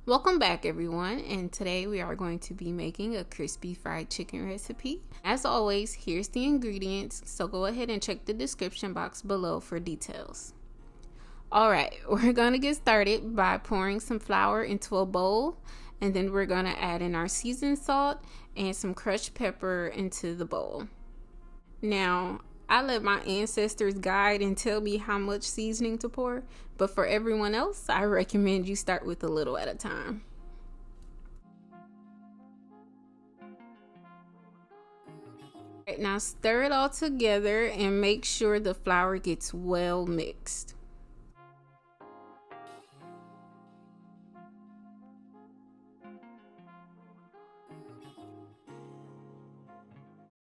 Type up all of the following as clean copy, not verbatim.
Welcome back everyone, and today we are going to be making a crispy fried chicken recipe. As always, here's the ingredients, so go ahead and check the description box below for details. Alright, we're going to get started by pouring some flour into a bowl, and then we're going to add in our seasoned salt and some crushed pepper into the bowl. Now, I let my ancestors guide and tell me how much seasoning to pour, but for everyone else, I recommend you start with a little at a time. Right, now stir it all together and make sure the flour gets well mixed.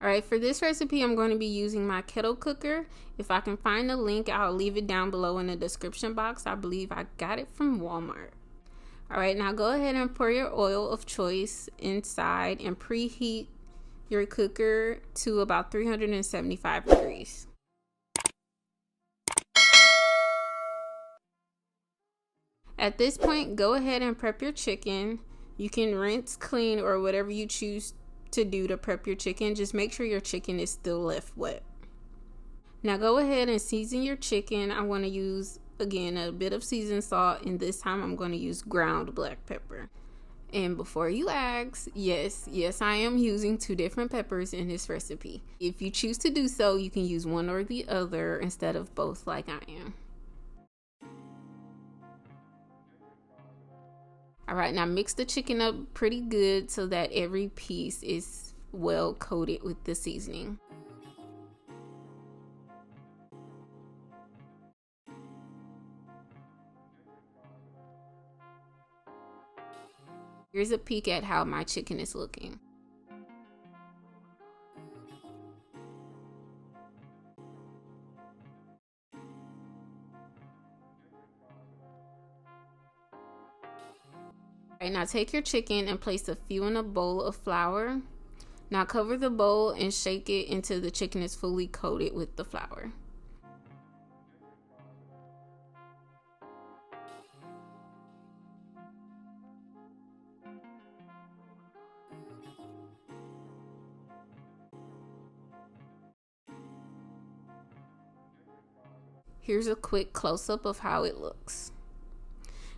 Alright, for this recipe, I'm going to be using my kettle cooker. If I can find the link, I'll leave it down below in the description box. I believe I got it from Walmart. Alright, now go ahead and pour your oil of choice inside and preheat your cooker to about 375 degrees. At this point, go ahead and prep your chicken. You can rinse, clean, or whatever you choose to do to prep your chicken. Just make sure your chicken is still left wet. Now go ahead and season your chicken. I'm going to use again a bit of seasoned salt, and this time I'm going to use ground black pepper. And before you ask, yes, I am using 2 different peppers in this recipe. If you choose to do so, you can use one or the other instead of both like I am. Alright, now mix the chicken up pretty good so that every piece is well coated with the seasoning. Here's a peek at how my chicken is looking. Alright, now take your chicken and place a few in a bowl of flour. Now cover the bowl and shake it until the chicken is fully coated with the flour. Here's a quick close-up of how it looks.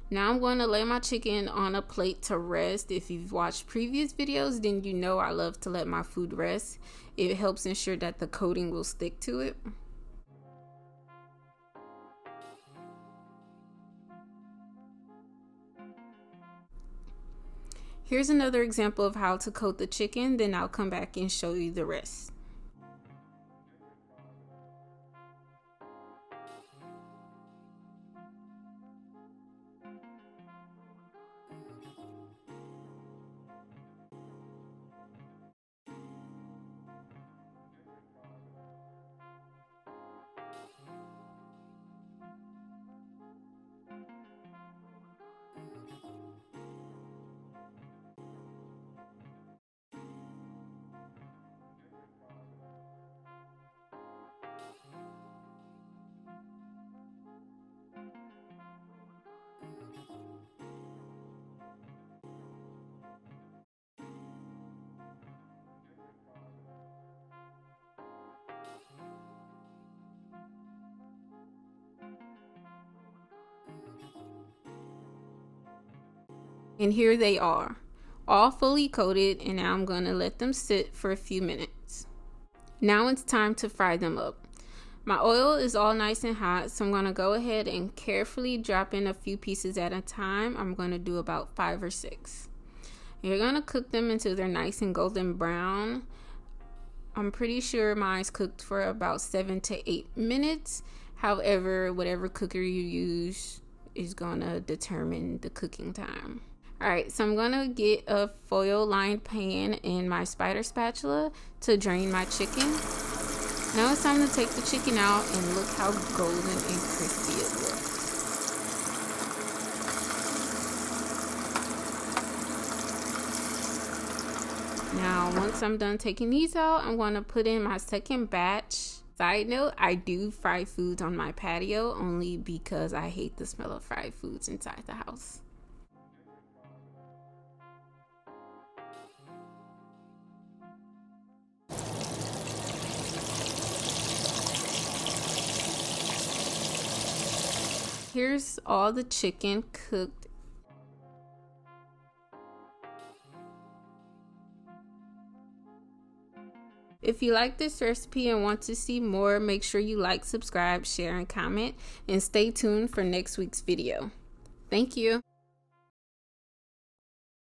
Now I'm going to lay my chicken on a plate to rest. If you've watched previous videos, then you know I love to let my food rest. It helps ensure that the coating will stick to it. Here's another example of how to coat the chicken, then I'll come back and show you the rest. And here they are, all fully coated, and now I'm going to let them sit for a few minutes. Now it's time to fry them up. My oil is all nice and hot, so I'm going to go ahead and carefully drop in a few pieces at a time. I'm going to do about 5 or 6. You're going to cook them until they're nice and golden brown. I'm pretty sure mine's cooked for about 7 to 8 minutes. However, whatever cooker you use is going to determine the cooking time. Alright, so I'm going to get a foil lined pan and my spider spatula to drain my chicken. Now it's time to take the chicken out, and look how golden and crispy it looks. Now once I'm done taking these out, I'm going to put in my second batch. Side note, I do fry foods on my patio only because I hate the smell of fried foods inside the house. here's all the chicken cooked. If you like this recipe and want to see more, make sure you like, subscribe, share, and comment, and stay tuned for next week's video. Thank you.